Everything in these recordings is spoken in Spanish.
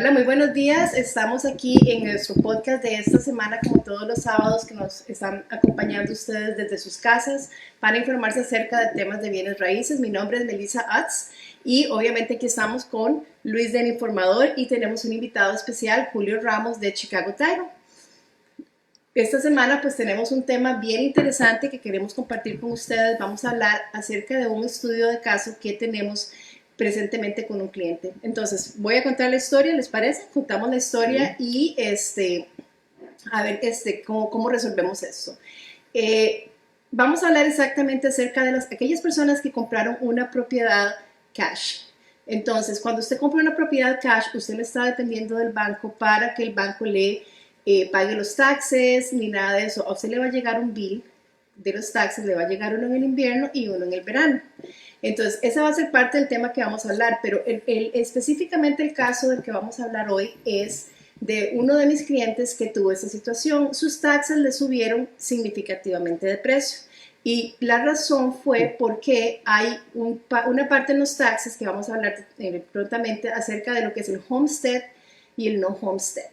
Hola, muy buenos días. Estamos aquí en nuestro podcast de esta semana, como todos los sábados, que nos están acompañando ustedes desde sus casas para informarse acerca de temas de bienes raíces. Mi nombre es Melissa Utz y obviamente aquí estamos con Luis del Informador y tenemos un invitado especial, Julio Ramos de Chicago Title. Esta semana pues tenemos un tema bien interesante que queremos compartir con ustedes. Vamos a hablar acerca de un estudio de caso que tenemos presentemente con un cliente. Entonces, voy a contar la historia, ¿les parece? Contamos la historia y a ver cómo resolvemos esto. Vamos a hablar exactamente acerca de aquellas personas que compraron una propiedad cash. Entonces, cuando usted compra una propiedad cash, usted no está dependiendo del banco para que el banco le pague los taxes ni nada de eso. A usted le va a llegar un bill de los taxes, le va a llegar uno en el invierno y uno en el verano. Entonces, esa va a ser parte del tema que vamos a hablar, pero específicamente el caso del que vamos a hablar hoy es de uno de mis clientes que tuvo esta situación. Sus taxes le subieron significativamente de precio y la razón fue porque hay una parte en los taxes que vamos a hablar prontamente acerca de lo que es el homestead y el no homestead.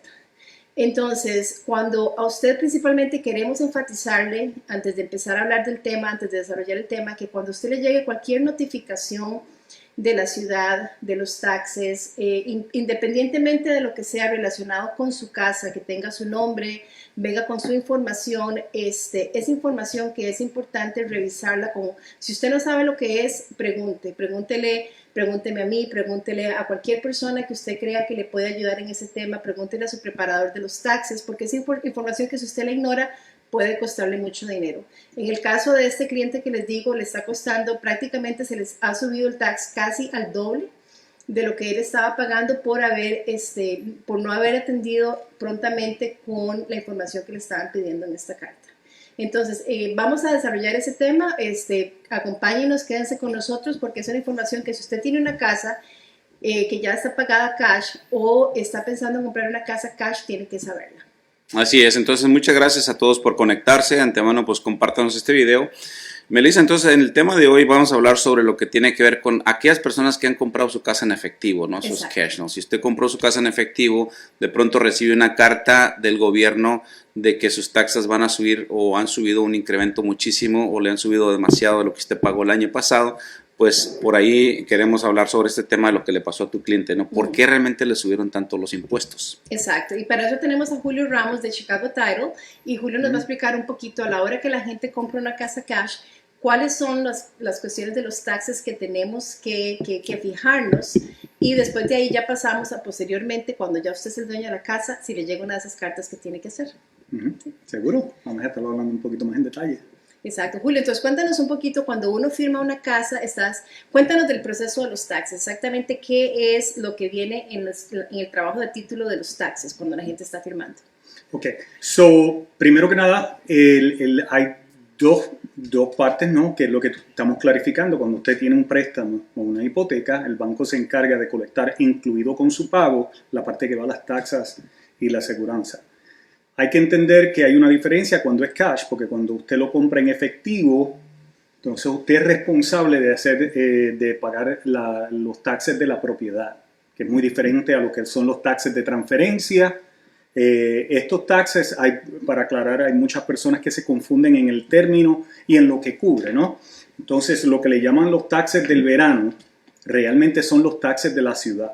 Entonces, cuando a usted principalmente queremos enfatizarle, antes de empezar a hablar del tema, antes de desarrollar el tema, que cuando a usted le llegue cualquier notificación de la ciudad, de los taxes, independientemente de lo que sea relacionado con su casa, que tenga su nombre, venga con su información, es información que es importante revisarla. Si usted no sabe lo que es, pregúnteme a mí, pregúntele a cualquier persona que usted crea que le puede ayudar en ese tema, pregúntele a su preparador de los taxes, porque es información que si usted la ignora puede costarle mucho dinero. En el caso de este cliente que les digo, le está costando, prácticamente se les ha subido el tax casi al doble de lo que él estaba pagando por no haber atendido prontamente con la información que le estaban pidiendo en esta carta. Entonces, vamos a desarrollar ese tema. Acompáñenos, quédense con nosotros porque es una información que si usted tiene una casa que ya está pagada cash o está pensando en comprar una casa cash, tiene que saberla. Así es, entonces muchas gracias a todos por conectarse. Antemano, pues compártanos este video. Melissa, entonces en el tema de hoy vamos a hablar sobre lo que tiene que ver con aquellas personas que han comprado su casa en efectivo, ¿no? Sus cash, ¿no? Si usted compró su casa en efectivo, de pronto recibe una carta del gobierno de que sus taxas van a subir o han subido un incremento muchísimo o le han subido demasiado de lo que usted pagó el año pasado, pues por ahí queremos hablar sobre este tema de lo que le pasó a tu cliente, ¿no? ¿Por qué realmente le subieron tanto los impuestos? Exacto, y para eso tenemos a Julio Ramos de Chicago Title, y Julio nos va a explicar un poquito a la hora que la gente compra una casa cash, cuáles son las cuestiones de los taxes que tenemos que fijarnos, y después de ahí ya pasamos a posteriormente, cuando ya usted es el dueño de la casa, si le llega una de esas cartas que tiene que hacer. ¿Sí? ¿Seguro? Vamos a estarlo hablando un poquito más en detalle. Exacto, Julio, entonces cuéntanos un poquito, cuando uno firma una casa, cuéntanos del proceso de los taxes, exactamente qué es lo que viene en el trabajo de título de los taxes cuando la gente está firmando. Ok, primero que nada, hay dos partes, ¿no? Que es lo que estamos clarificando. Cuando usted tiene un préstamo o una hipoteca, el banco se encarga de colectar, incluido con su pago, la parte que va a las taxas y la aseguranza. Hay que entender que hay una diferencia cuando es cash, porque cuando usted lo compra en efectivo, entonces usted es responsable de pagar los taxes de la propiedad, que es muy diferente a lo que son los taxes de transferencia. Estos taxes, para aclarar, hay muchas personas que se confunden en el término y en lo que cubre, ¿no? Entonces, lo que le llaman los taxes del verano, realmente son los taxes de la ciudad.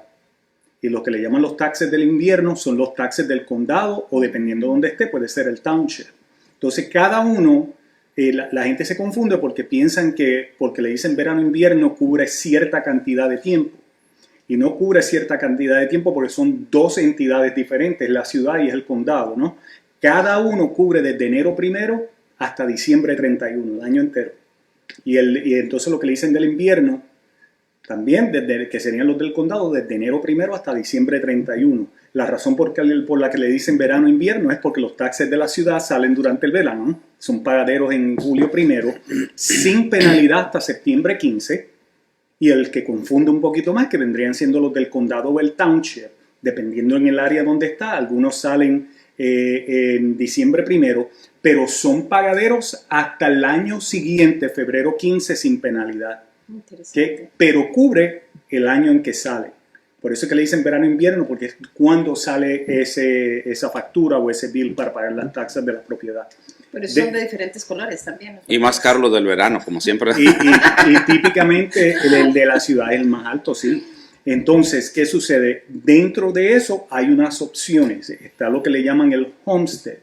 Y lo que le llaman los taxes del invierno son los taxes del condado o dependiendo de dónde esté, puede ser el township. Entonces cada uno, la gente se confunde porque piensan que porque le dicen verano-invierno cubre cierta cantidad de tiempo. Y no cubre cierta cantidad de tiempo porque son dos entidades diferentes, la ciudad y el condado, ¿no? Cada uno cubre desde enero 1 hasta diciembre 31, el año entero. Y entonces lo que le dicen del invierno, también, que serían los del condado, desde enero 1 hasta diciembre 31. La razón por la que le dicen verano-invierno es porque los taxes de la ciudad salen durante el verano, ¿no? Son pagaderos en julio 1, sin penalidad hasta septiembre 15. Y el que confunde un poquito más, que vendrían siendo los del condado o el township, dependiendo en el área donde está. Algunos salen en diciembre 1, pero son pagaderos hasta el año siguiente, febrero 15, sin penalidad. Pero cubre el año en que sale. Por eso es que le dicen verano-invierno, porque es cuando sale esa factura o ese bill para pagar las taxas de la propiedad. Pero son de diferentes colores también, ¿no? Y más caro lo del verano, como siempre. Y típicamente el de la ciudad es el más alto, sí. Entonces, ¿qué sucede? Dentro de eso hay unas opciones. Está lo que le llaman el homestead,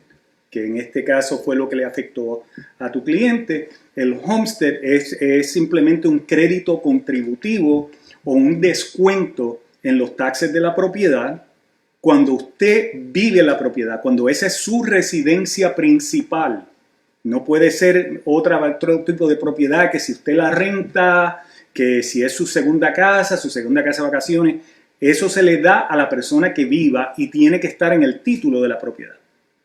que en este caso fue lo que le afectó a tu cliente. El homestead es simplemente un crédito contributivo o un descuento en los taxes de la propiedad cuando usted vive la propiedad, cuando esa es su residencia principal. No puede ser otro tipo de propiedad que si usted la renta, que si es su segunda casa de vacaciones, eso se le da a la persona que viva y tiene que estar en el título de la propiedad.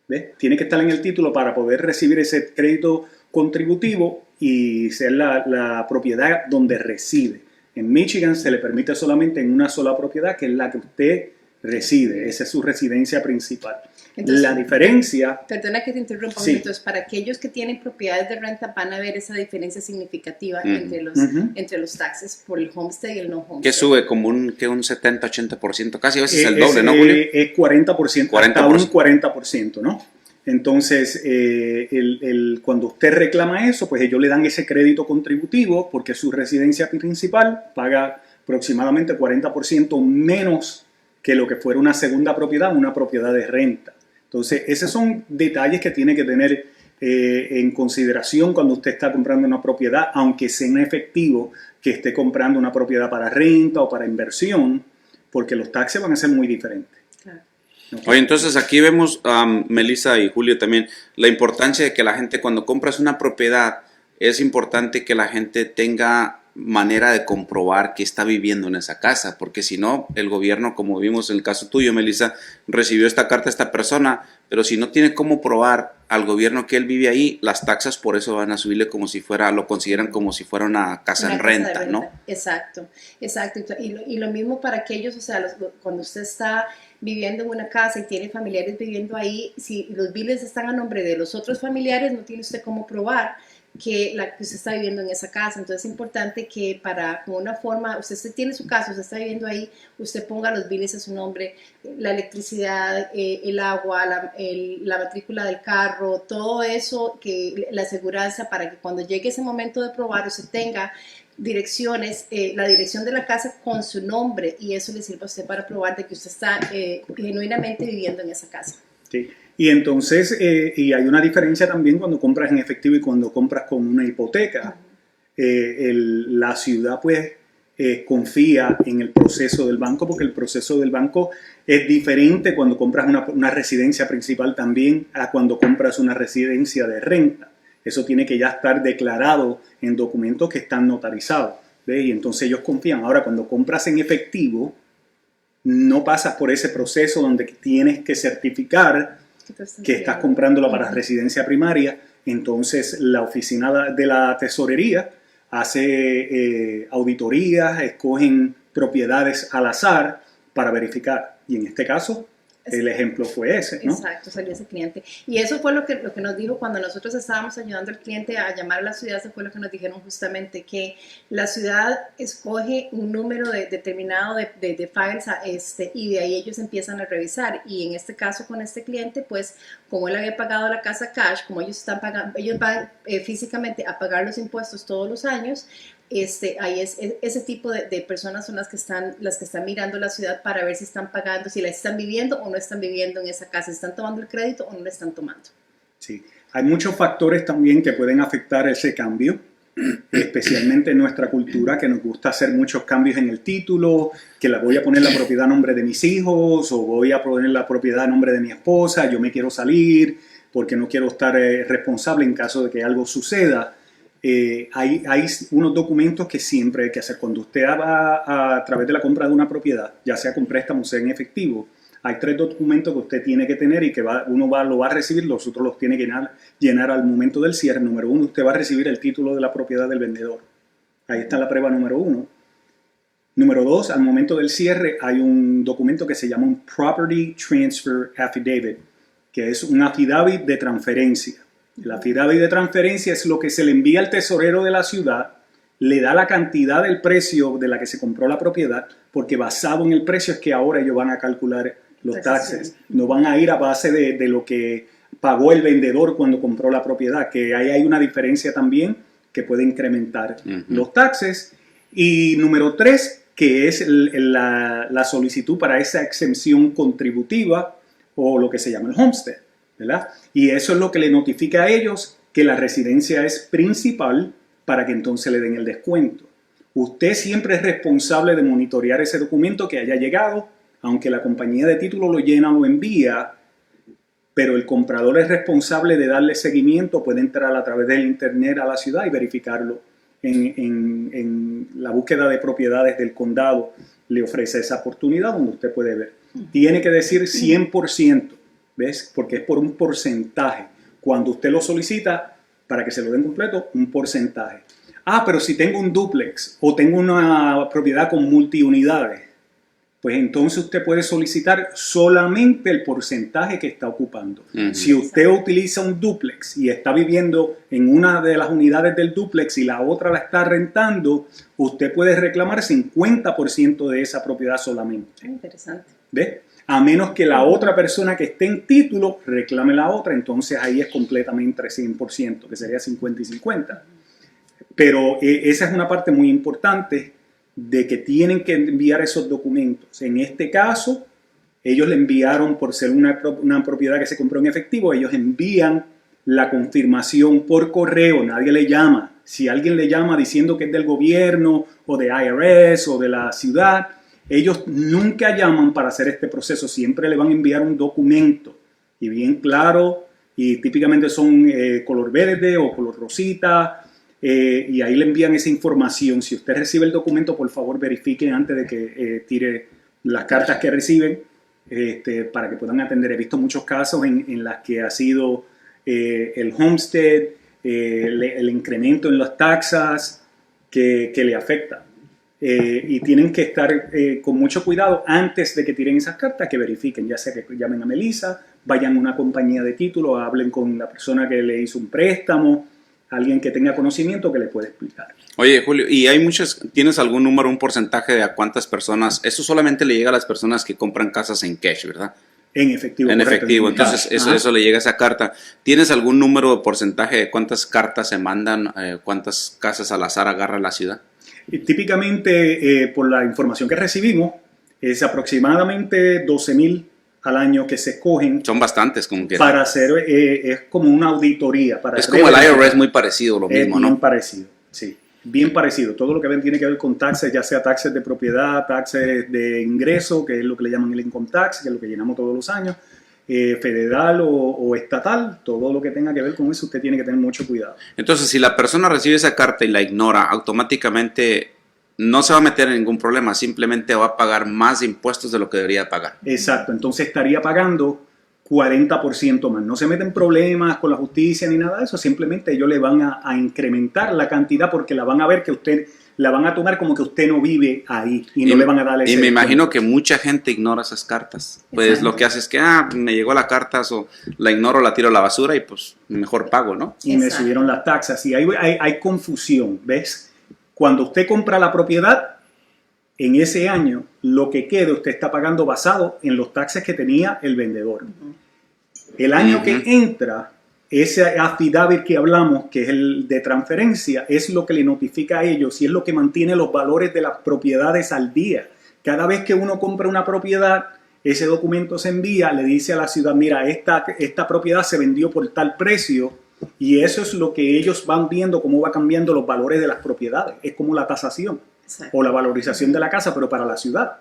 ¿Ves? Tiene que estar en el título para poder recibir ese crédito contributivo y ser la propiedad donde reside. En Michigan se le permite solamente en una sola propiedad, que es la que usted reside. Esa es su residencia principal. Entonces, la diferencia... Perdona que te interrumpa. Sí. Entonces, para aquellos que tienen propiedades de renta van a ver esa diferencia significativa entre los taxes por el homestead y el no homestead. Que sube como un 70-80%, casi a veces el doble, ¿no, Julio? Es 40%, 40%. hasta un 40%, ¿no? Entonces, cuando usted reclama eso, pues ellos le dan ese crédito contributivo porque su residencia principal paga aproximadamente 40% menos que lo que fuera una segunda propiedad, una propiedad de renta. Entonces, esos son detalles que tiene que tener en consideración cuando usted está comprando una propiedad, aunque sea en efectivo que esté comprando una propiedad para renta o para inversión, porque los taxes van a ser muy diferentes. Claro. Oye, entonces aquí vemos, Melissa y Julio también, la importancia de que la gente cuando compras una propiedad, es importante que la gente tenga manera de comprobar que está viviendo en esa casa, porque si no, el gobierno, como vimos en el caso tuyo, Melissa, recibió esta carta a esta persona, pero si no tiene cómo probar al gobierno que él vive ahí, las taxas por eso van a subirle como si fuera, lo consideran como si fuera una casa en renta, ¿no? Exacto. Y lo mismo para aquellos, o sea, cuando usted está viviendo en una casa y tiene familiares viviendo ahí, si los biles están a nombre de los otros familiares, no tiene usted cómo probar que usted está viviendo en esa casa. Entonces es importante que como una forma, usted tiene su casa, usted está viviendo ahí, usted ponga los biles a su nombre, la electricidad, el agua, la matrícula del carro, todo eso, la aseguranza, para que cuando llegue ese momento de probar usted tenga direcciones, la dirección de la casa con su nombre, y eso le sirve a usted para probar de que usted está genuinamente viviendo en esa casa. Sí. Y entonces, y hay una diferencia también cuando compras en efectivo y cuando compras con una hipoteca. La ciudad pues confía en el proceso del banco, porque el proceso del banco es diferente cuando compras una residencia principal también a cuando compras una residencia de renta. Eso tiene que ya estar declarado en documentos que están notarizados, ¿ves? Y entonces ellos confían. Ahora, cuando compras en efectivo, no pasas por ese proceso donde tienes que certificar que estás comprándola para residencia primaria. Entonces la oficina de la tesorería hace auditorías, escogen propiedades al azar para verificar. Y en este caso, el ejemplo fue ese, ¿no? Exacto, salió ese cliente. Y eso fue lo que nos dijo cuando nosotros estábamos ayudando al cliente a llamar a la ciudad. Eso fue lo que nos dijeron justamente, que la ciudad escoge un número determinado de files y de ahí ellos empiezan a revisar. Y en este caso con este cliente, pues como él había pagado la casa cash, como ellos están pagando, ellos van físicamente a pagar los impuestos todos los años. Ahí ese tipo de personas son las que están mirando la ciudad para ver si están pagando, si la están viviendo o no están viviendo en esa casa, si están tomando el crédito o no lo están tomando. Sí, hay muchos factores también que pueden afectar ese cambio, especialmente en nuestra cultura, que nos gusta hacer muchos cambios en el título, que la voy a poner la propiedad a nombre de mis hijos o voy a poner la propiedad a nombre de mi esposa, yo me quiero salir porque no quiero estar responsable en caso de que algo suceda. Hay unos documentos que siempre hay que hacer. Cuando usted va a través de la compra de una propiedad, ya sea con préstamo o sea en efectivo, hay 3 documentos que usted tiene que tener y que lo va a recibir, los otros los tiene que llenar al momento del cierre. Número 1, usted va a recibir el título de la propiedad del vendedor. Ahí está la prueba número 1. Número 2, al momento del cierre hay un documento que se llama un Property Transfer Affidavit, que es un affidavit de transferencia. El affidavit de transferencia es lo que se le envía al tesorero de la ciudad le da la cantidad del precio de la que se compró la propiedad, porque basado en el precio es que ahora ellos van a calcular los taxes. No van a ir a base de lo que pagó el vendedor cuando compró la propiedad, que ahí hay una diferencia también que puede incrementar los taxes. Y número 3, que es la solicitud para esa exención contributiva o lo que se llama el homestead, ¿verdad? Y eso es lo que le notifica a ellos que la residencia es principal para que entonces le den el descuento. Usted siempre es responsable de monitorear ese documento que haya llegado, aunque la compañía de título lo llena o envía, pero el comprador es responsable de darle seguimiento, puede entrar a través del internet a la ciudad y verificarlo. En la búsqueda de propiedades del condado le ofrece esa oportunidad donde usted puede ver. Tiene que decir 100%, ¿ves? Porque es por un porcentaje. Cuando usted lo solicita, para que se lo den completo, un porcentaje. Pero si tengo un dúplex o tengo una propiedad con multiunidades, pues entonces usted puede solicitar solamente el porcentaje que está ocupando. Si usted utiliza un dúplex y está viviendo en una de las unidades del dúplex y la otra la está rentando, usted puede reclamar 50% de esa propiedad solamente. Interesante. ¿Ve? A menos que la otra persona que esté en título reclame la otra, entonces ahí es completamente 100%, que sería 50 y 50. Pero esa es una parte muy importante de que tienen que enviar esos documentos. En este caso, ellos le enviaron, por ser una propiedad que se compró en efectivo, ellos envían la confirmación por correo, nadie le llama. Si alguien le llama diciendo que es del gobierno o de IRS o de la ciudad, ellos nunca llaman para hacer este proceso, siempre le van a enviar un documento y bien claro, y típicamente son color verde o color rosita, y ahí le envían esa información. Si usted recibe el documento, por favor verifique antes de que tire las cartas que reciben, para que puedan atender. He visto muchos casos en las que ha sido el homestead, el incremento en las taxas que le afecta. Y tienen que estar con mucho cuidado antes de que tiren esas cartas, que verifiquen, ya sea que llamen a Melissa, vayan a una compañía de título, hablen con la persona que le hizo un préstamo, alguien que tenga conocimiento que le puede explicar. Oye, Julio, ¿y hay tienes algún número, un porcentaje de a cuántas personas? Eso solamente le llega a las personas que compran casas en cash, ¿verdad? En efectivo. En efectivo, entonces eso le llega a esa carta. ¿Tienes algún número de porcentaje de cuántas cartas se mandan, cuántas casas al azar agarra la ciudad? Y típicamente, por la información que recibimos, es aproximadamente 12,000 al año que se escogen. Son bastantes, como que. Para hacer, es como una auditoría. Es como el IRS, muy parecido, lo mismo, ¿no? Bien parecido, sí. Bien parecido. Todo lo que tiene que ver con taxes, ya sea taxes de propiedad, taxes de ingreso, que es lo que le llaman el income tax, que es lo que llenamos todos los años, federal o estatal, todo lo que tenga que ver con eso, usted tiene que tener mucho cuidado. Entonces, si la persona recibe esa carta y la ignora, automáticamente no se va a meter en ningún problema, simplemente va a pagar más impuestos de lo que debería pagar. Exacto, entonces estaría pagando 40% más. No se meten problemas con la justicia ni nada de eso, simplemente ellos le van a incrementar la cantidad porque la van a ver que usted, la van a tomar como que usted no vive ahí y no le van a dar ese. Y me imagino que mucha gente ignora esas cartas. Pues exacto. Lo que hace es que, me llegó la carta, la ignoro, la tiro a la basura y pues mejor pago, ¿no? Y exacto. Me subieron las taxas y hay confusión, ¿ves? Cuando usted compra la propiedad, en ese año, lo que quede usted está pagando basado en los taxes que tenía el vendedor. El año que entra, ese affidavit que hablamos, que es el de transferencia, es lo que le notifica a ellos y es lo que mantiene los valores de las propiedades al día. Cada vez que uno compra una propiedad, ese documento se envía, le dice a la ciudad, mira, esta propiedad se vendió por tal precio, y eso es lo que ellos van viendo, cómo va cambiando los valores de las propiedades. Es como la tasación o la valorización de la casa, pero para la ciudad.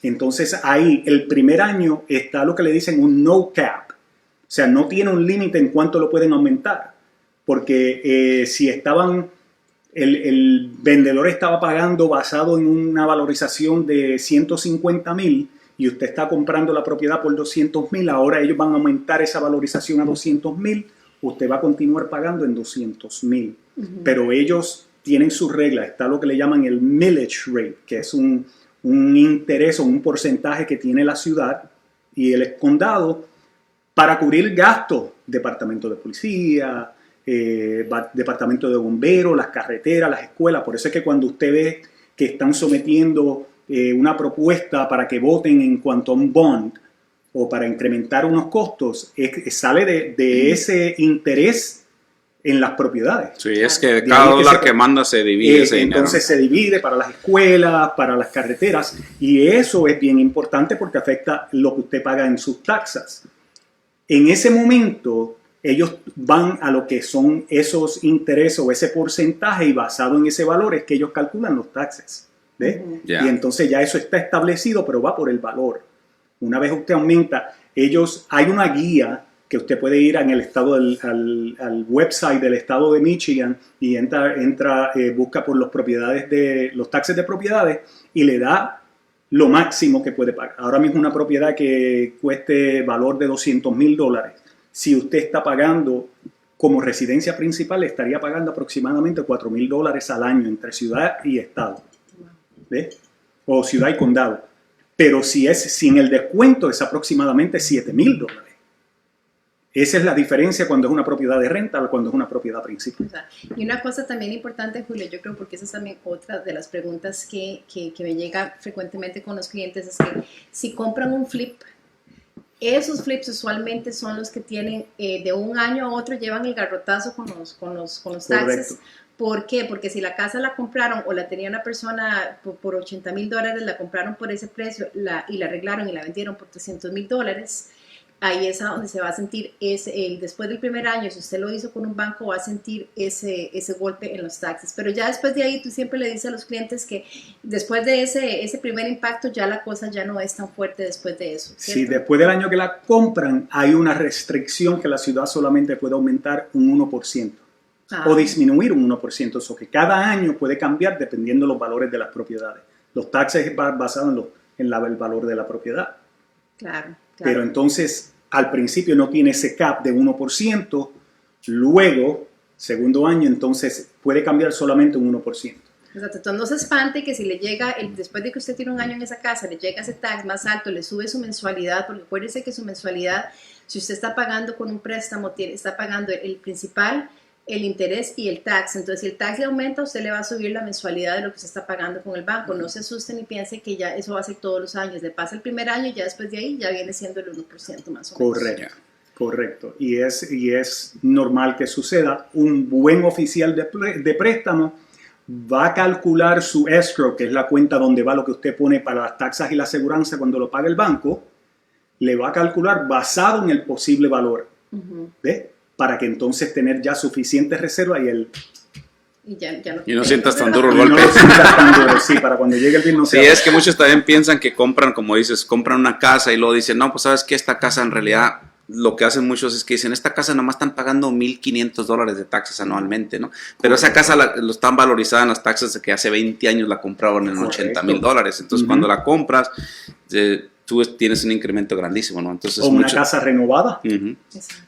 Entonces ahí, el primer año, está lo que le dicen un no cap. O sea, no tiene un límite en cuánto lo pueden aumentar. Porque si el vendedor estaba pagando basado en una valorización de 150,000 y usted está comprando la propiedad por 200,000, ahora ellos van a aumentar esa valorización a 200,000. Usted va a continuar pagando en 200,000. Pero ellos tienen sus reglas. Está lo que le llaman el millage rate, que es un interés o un porcentaje que tiene la ciudad y el condado para cubrir gastos, departamento de policía, departamento de bomberos, las carreteras, las escuelas. Por eso es que cuando usted ve que están sometiendo una propuesta para que voten en cuanto a un bond o para incrementar unos costos, sale de ese interés en las propiedades. Sí, es que cada dólar que manda se divide ese dinero. Entonces se divide para las escuelas, para las carreteras, y eso es bien importante porque afecta lo que usted paga en sus taxas. En ese momento, ellos van a lo que son esos intereses o ese porcentaje, y basado en ese valor es que ellos calculan los taxes. ¿Ve? Yeah. Y entonces ya eso está establecido, pero va por el valor. Una vez usted aumenta, hay una guía que usted puede ir en el estado al website del estado de Michigan y busca por los taxes de propiedades y le da lo máximo que puede pagar. Ahora mismo una propiedad que cueste valor de $200,000, si usted está pagando como residencia principal, estaría pagando aproximadamente $4,000 al año entre ciudad y estado. ¿Ves? O ciudad y condado. Pero si es sin el descuento es aproximadamente $7,000. Esa es la diferencia cuando es una propiedad de renta o cuando es una propiedad principal. O sea, y una cosa también importante, Julio, yo creo, porque esa es también otra de las preguntas que me llega frecuentemente con los clientes, es que si compran un flip, esos flips usualmente son los que tienen de un año a otro, llevan el garrotazo con los taxes. Correcto. ¿Por qué? Porque si la casa la compraron o la tenía una persona por $80,000, la compraron por ese precio y la arreglaron y la vendieron por $300,000, ahí es a donde se va a sentir después del primer año, si usted lo hizo con un banco, va a sentir ese golpe en los taxes. Pero ya después de ahí, tú siempre le dices a los clientes que después de ese primer impacto, ya la cosa ya no es tan fuerte después de eso, ¿cierto? Si después del año que la compran, hay una restricción que la ciudad solamente puede aumentar un 1%. O disminuir un 1%, eso que cada año puede cambiar dependiendo de los valores de las propiedades. Los taxes van basados en el valor de la propiedad. Claro. Pero entonces, al principio no tiene ese cap de 1%, luego, segundo año, entonces puede cambiar solamente un 1%. Exacto, entonces no se espante que si le llega, después de que usted tiene un año en esa casa, le llega ese tax más alto, le sube su mensualidad, porque acuérdese que su mensualidad, si usted está pagando con un préstamo, está pagando el principal, el interés y el tax. Entonces, si el tax le aumenta, usted le va a subir la mensualidad de lo que usted está pagando con el banco. No se asusten ni piensen que ya eso va a ser todos los años. Le pasa el primer año y ya después de ahí ya viene siendo el 1% más o menos. Correcto. Y es normal que suceda. Un buen oficial de préstamo va a calcular su escrow, que es la cuenta donde va lo que usted pone para las taxas y la aseguranza cuando lo paga el banco. Le va a calcular basado en el posible valor. ¿Ves? Para que entonces tener ya suficiente reserva y no sientas tan duro el golpe. No sientas tan duro, sí, para cuando llegue el bill no sea. Sí, es que muchos también piensan que compran, como dices, compran una casa y luego dicen, no, pues sabes que esta casa en realidad, lo que hacen muchos es que dicen, esta casa nomás están pagando $1,500 de taxes anualmente, ¿no? Pero esa casa lo están valorizada en las taxas de que hace 20 años la compraron en $80,000. Entonces, cuando la compras, tú tienes un incremento grandísimo, ¿no? Entonces, o una casa renovada. Exacto.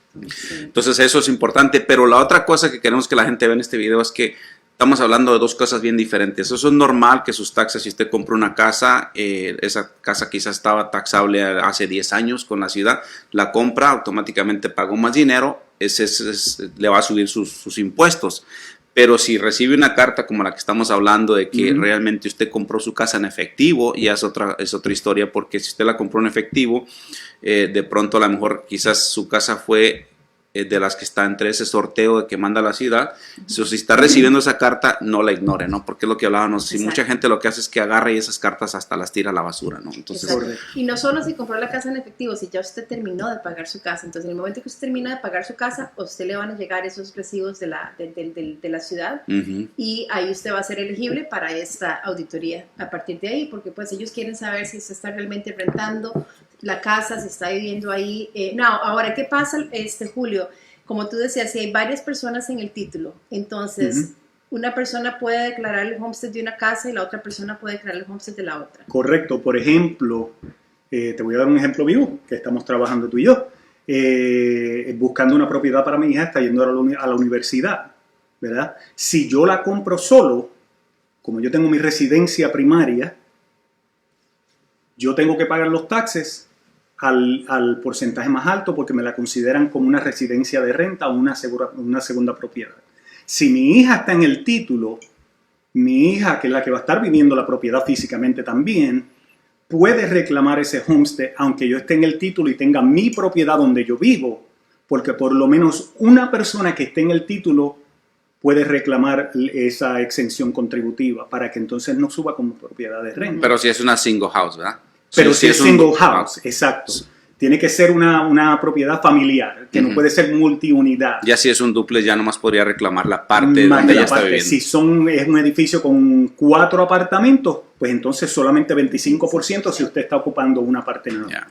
Entonces eso es importante, pero la otra cosa que queremos que la gente vea en este video es que estamos hablando de dos cosas bien diferentes. Eso es normal que sus taxes, si usted compró una casa, esa casa quizás estaba taxable hace 10 años con la ciudad, la compra, automáticamente pagó más dinero, le va a subir sus impuestos. Pero si recibe una carta como la que estamos hablando de que realmente usted compró su casa en efectivo, ya es otra historia, porque si usted la compró en efectivo, de pronto a lo mejor quizás su casa fue de las que está entre ese sorteo de que manda la ciudad. Si está recibiendo esa carta, no la ignore, ¿no? Porque es lo que hablábamos. Si mucha gente lo que hace es que agarra y esas cartas hasta las tira a la basura, ¿no? Entonces, y no solo si compró la casa en efectivo, si ya usted terminó de pagar su casa. Entonces, en el momento que usted termina de pagar su casa, a usted le van a llegar esos recibos de la ciudad y ahí usted va a ser elegible para esta auditoría a partir de ahí, porque pues ellos quieren saber si usted está realmente rentando la casa, si está viviendo ahí. Ahora, ¿qué pasa, Julio? Como tú decías, si hay varias personas en el título, entonces una persona puede declarar el homestead de una casa y la otra persona puede declarar el homestead de la otra. Correcto. Por ejemplo, te voy a dar un ejemplo vivo que estamos trabajando tú y yo. Buscando una propiedad para mi hija, está yendo a la universidad, ¿verdad? Si yo la compro solo, como yo tengo mi residencia primaria, yo tengo que pagar los taxes al porcentaje más alto porque me la consideran como una residencia de renta o una segunda propiedad. Si mi hija está en el título, mi hija, que es la que va a estar viviendo la propiedad físicamente también, puede reclamar ese homestead aunque yo esté en el título y tenga mi propiedad donde yo vivo, porque por lo menos una persona que esté en el título puede reclamar esa exención contributiva para que entonces no suba como propiedad de renta. Pero si es una single house, ¿verdad? Pero si es single house, exacto. Tiene que ser una propiedad familiar, que no puede ser multiunidad. Ya si es un duplex, ya nomás podría reclamar la parte donde ella está viviendo. Si es un edificio con 4 apartamentos, pues entonces solamente 25% si usted está ocupando una parte nada.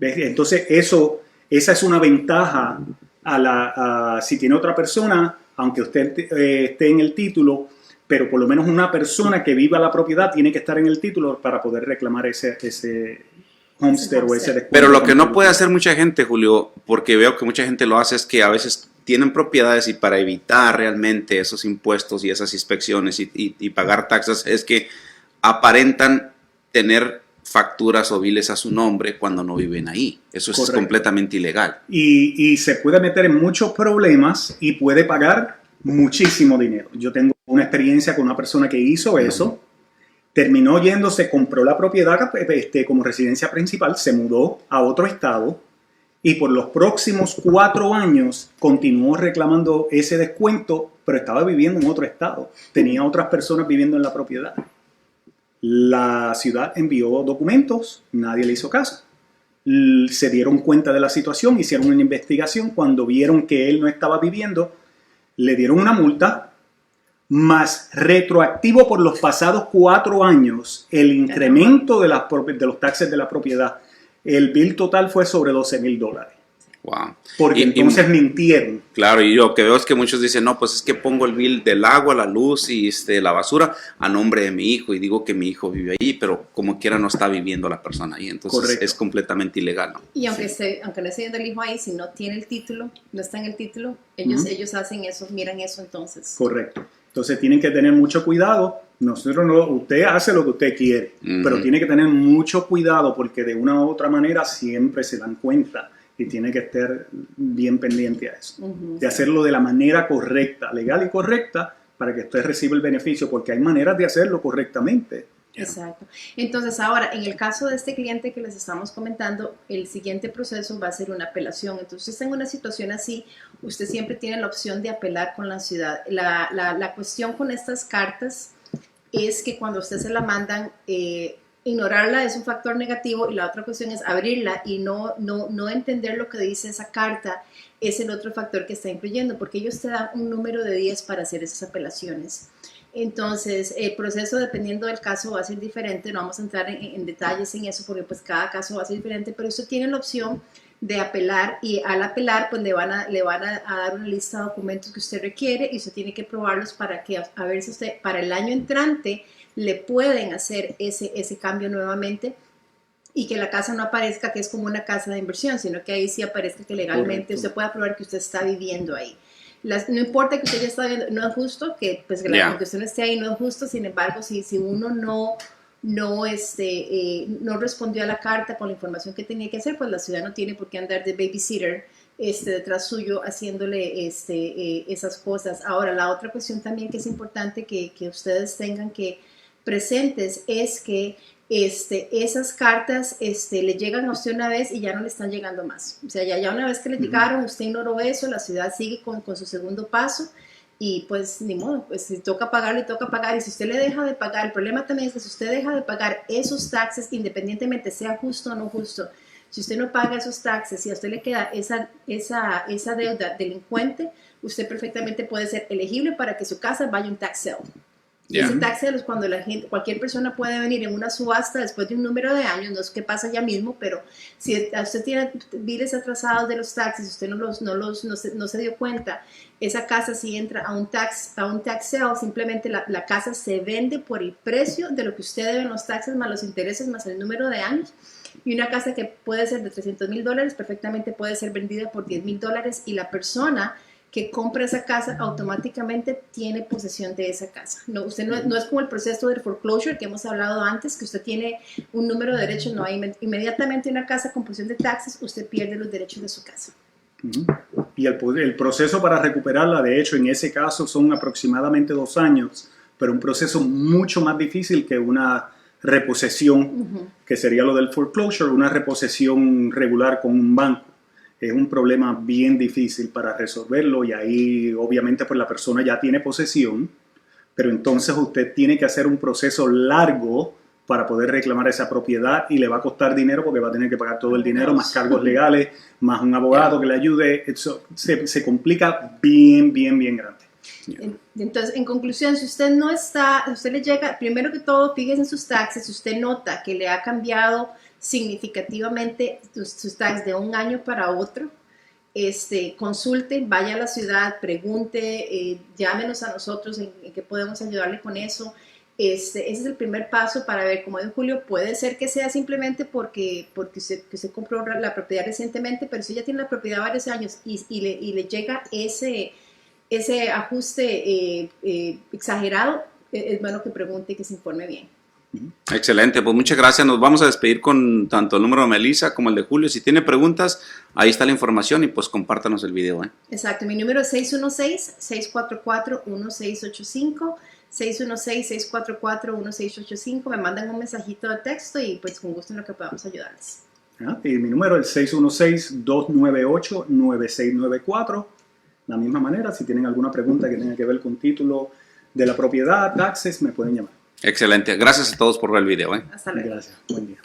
Yeah. Entonces esa es una ventaja si tiene otra persona, aunque usted esté en el título, pero por lo menos una persona que viva la propiedad tiene que estar en el título para poder reclamar ese homestead o ese descuento. Pero lo que no puede hacer mucha gente, Julio, porque veo que mucha gente lo hace, es que a veces tienen propiedades y para evitar realmente esos impuestos y esas inspecciones y pagar taxas, es que aparentan tener facturas o biles a su nombre cuando no viven ahí. Eso es completamente ilegal. Y se puede meter en muchos problemas y puede pagar muchísimo dinero. Yo tengo una experiencia con una persona que hizo eso. Terminó yéndose, compró la propiedad como residencia principal, se mudó a otro estado y por los próximos 4 años continuó reclamando ese descuento, pero estaba viviendo en otro estado. Tenía otras personas viviendo en la propiedad. La ciudad envió documentos, nadie le hizo caso. Se dieron cuenta de la situación, hicieron una investigación. Cuando vieron que él no estaba viviendo, le dieron una multa, más retroactivo por los pasados 4 años, el incremento de los taxes de la propiedad. El bill total fue sobre $12,000. Wow. Porque entonces mintieron. Claro, y lo que veo es que muchos dicen, no, pues es que pongo el bill del agua, la luz y la basura a nombre de mi hijo y digo que mi hijo vive ahí, pero como quiera no está viviendo la persona ahí, entonces correcto, es completamente ilegal, ¿no? Y aunque no esté viviendo el hijo ahí, si no tiene el título, no está en el título, ellos hacen eso, miran eso entonces. Correcto. Entonces tienen que tener mucho cuidado. Usted hace lo que usted quiere, pero tiene que tener mucho cuidado porque de una u otra manera siempre se dan cuenta y tiene que estar bien pendiente a eso. De hacerlo de la manera correcta, legal y correcta, para que usted reciba el beneficio, porque hay maneras de hacerlo correctamente. Exacto. Entonces ahora, en el caso de este cliente que les estamos comentando, el siguiente proceso va a ser una apelación. Entonces, en una situación así, usted siempre tiene la opción de apelar con la ciudad. La cuestión con estas cartas es que cuando usted se la mandan, ignorarla es un factor negativo y la otra cuestión es abrirla y no entender lo que dice esa carta es el otro factor que está influyendo, porque ellos te dan un número de días para hacer esas apelaciones. Entonces, el proceso, dependiendo del caso, va a ser diferente. No vamos a entrar en detalles en eso porque pues cada caso va a ser diferente, pero usted tiene la opción de apelar y al apelar pues le van a dar una lista de documentos que usted requiere y usted tiene que probarlos para que a ver si usted para el año entrante le pueden hacer ese cambio nuevamente y que la casa no aparezca que es como una casa de inversión, sino que ahí sí aparezca que legalmente usted pueda probar que usted está viviendo ahí. No importa que usted ya está viviendo, no es justo que pues que la cuestión esté ahí, no es justo. Sin embargo, si uno no respondió a la carta con la información que tenía que hacer, pues la ciudad no tiene por qué andar de babysitter detrás suyo haciéndole esas cosas. Ahora, la otra cuestión también que es importante que ustedes tengan que presentes es que esas cartas le llegan a usted una vez y ya no le están llegando más. O sea, ya una vez que le llegaron, usted ignoró eso, la ciudad sigue con su segundo paso y pues ni modo, pues si toca pagar, le toca pagar. Y si usted le deja de pagar, el problema también es que si usted deja de pagar esos taxes, independientemente sea justo o no justo, si usted no paga esos taxes y a usted le queda esa deuda delincuente, usted perfectamente puede ser elegible para que su casa vaya a un tax sale. Ese tax sale es cuando cualquier persona puede venir en una subasta después de un número de años, no es que pasa ya mismo, pero si usted tiene biles atrasados de los taxes, usted no se dio cuenta, esa casa si entra a un tax sale, simplemente la casa se vende por el precio de lo que usted debe en los taxes, más los intereses, más el número de años. Y una casa que puede ser de $300,000 perfectamente puede ser vendida por $10,000 y la persona que compra esa casa, automáticamente tiene posesión de esa casa. No, usted no es como el proceso de foreclosure que hemos hablado antes, que usted tiene un número de derechos, no hay inmediatamente una casa con posesión de taxes, usted pierde los derechos de su casa. Y el proceso para recuperarla, de hecho, en ese caso son aproximadamente 2 años, pero un proceso mucho más difícil que una reposesión, que sería lo del foreclosure, una reposesión regular con un banco. Es un problema bien difícil para resolverlo y ahí obviamente pues la persona ya tiene posesión, pero entonces usted tiene que hacer un proceso largo para poder reclamar esa propiedad y le va a costar dinero porque va a tener que pagar todo el dinero, más cargos legales, más un abogado que le ayude. Eso se complica bien grande. Entonces, en conclusión, si usted no está, usted le llega, primero que todo, fíjese en sus taxes, si usted nota que le ha cambiado significativamente sus taxes de un año para otro, consulte, vaya a la ciudad, pregunte, llámenos a nosotros en qué podemos ayudarle con eso. Ese es el primer paso para ver, como dijo Julio, puede ser que sea simplemente porque se compró la propiedad recientemente, pero si ya tiene la propiedad varios años y le llega ese ajuste exagerado, es bueno que pregunte y que se informe bien. Excelente, pues muchas gracias. Nos vamos a despedir con tanto el número de Melissa como el de Julio. Si tiene preguntas, ahí está la información y pues compártanos el video. Exacto, mi número es 616-644-1685. 616-644-1685. Me mandan un mensajito de texto y pues con gusto en lo que podamos ayudarles. Y mi número es 616-298-9694. De la misma manera, si tienen alguna pregunta que tenga que ver con título de la propiedad, taxes, me pueden llamar. Excelente. Gracias a todos por ver el video. Hasta luego. Gracias. Buen día.